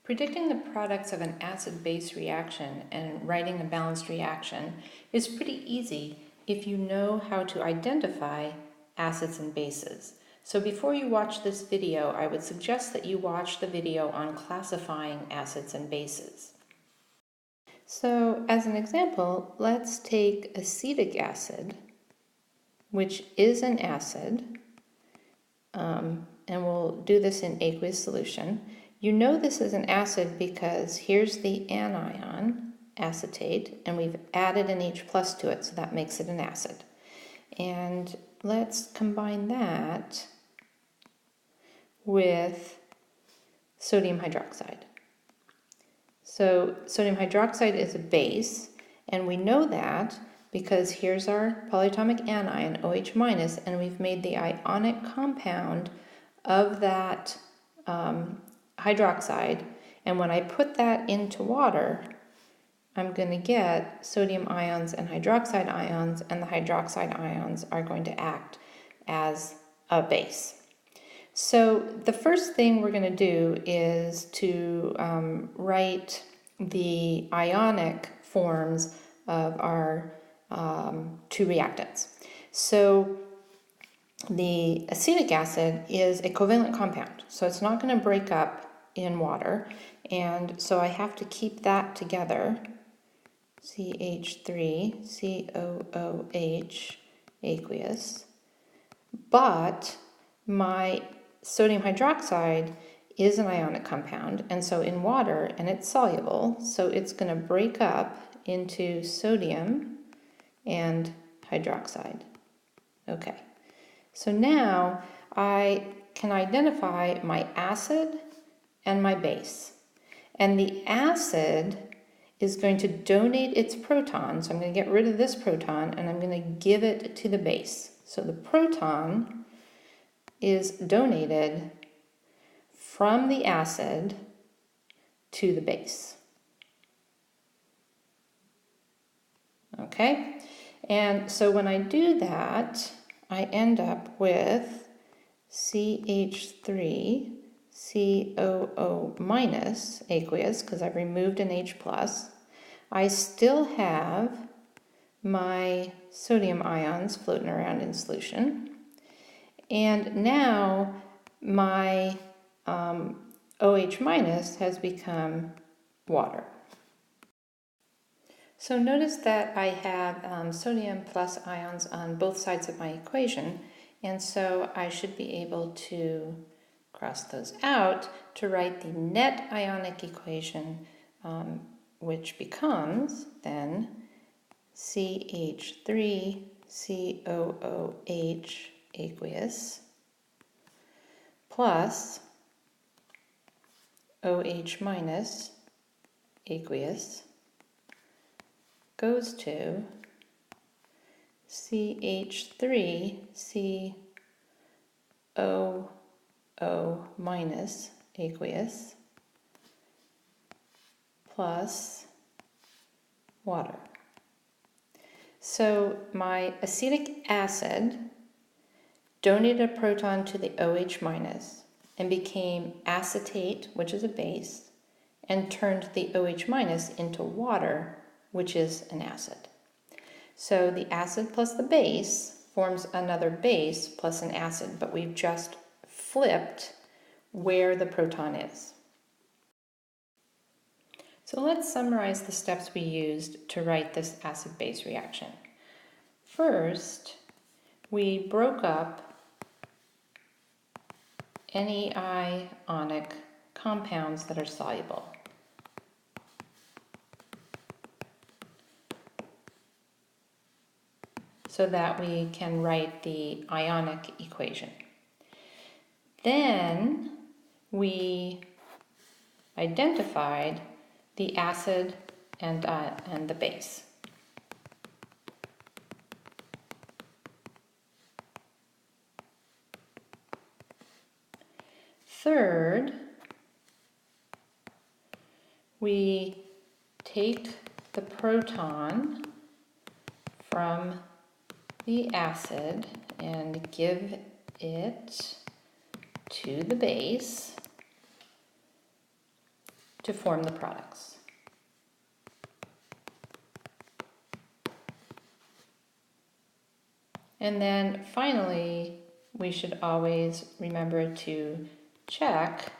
Predicting the products of an acid-base reaction and writing a balanced reaction is pretty easy if you know how to identify acids and bases. So before you watch this video, I would suggest that you watch the video on classifying acids and bases. So as an example, let's take acetic acid, which is an acid, and we'll do this in aqueous solution. You know this is an acid because here's the anion, acetate, and we've added an H plus to it, so that makes it an acid. And let's combine that with sodium hydroxide. So sodium hydroxide is a base, and we know that because here's our polyatomic anion, OH minus, and we've made the ionic compound of that hydroxide, and when I put that into water, I'm going to get sodium ions and hydroxide ions, and the hydroxide ions are going to act as a base. So the first thing we're going to do is to write the ionic forms of our two reactants. So the acetic acid is a covalent compound, so it's not going to break up in water, and so I have to keep that together, CH3, COOH, aqueous, but my sodium hydroxide is an ionic compound, and so in water, and it's soluble, so it's going to break up into sodium and hydroxide. Okay, so now I can identify my acid and my base. And the acid is going to donate its proton, so I'm going to get rid of this proton and I'm going to give it to the base. So the proton is donated from the acid to the base. Okay, and so when I do that, I end up with CH3 COO minus aqueous, because I've removed an H plus. I still have my sodium ions floating around in solution. And now my OH minus has become water. So notice that I have sodium plus ions on both sides of my equation, and so I should be able to cross those out to write the net ionic equation, which becomes then CH3 COOH aqueous plus OH minus aqueous goes to CH3 COO minus aqueous plus water. So my acetic acid donated a proton to the OH minus and became acetate, which is a base, and turned the OH minus into water, which is an acid. So the acid plus the base forms another base plus an acid, but we've just flipped where the proton is. So let's summarize the steps we used to write this acid-base reaction. First, we broke up any ionic compounds that are soluble. So that we can write the ionic equation. Then we identified the acid and the base. Third, we take the proton from the acid and give it to the base to form the products. And then finally, we should always remember to check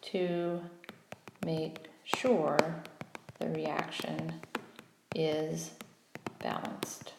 to make sure the reaction is balanced.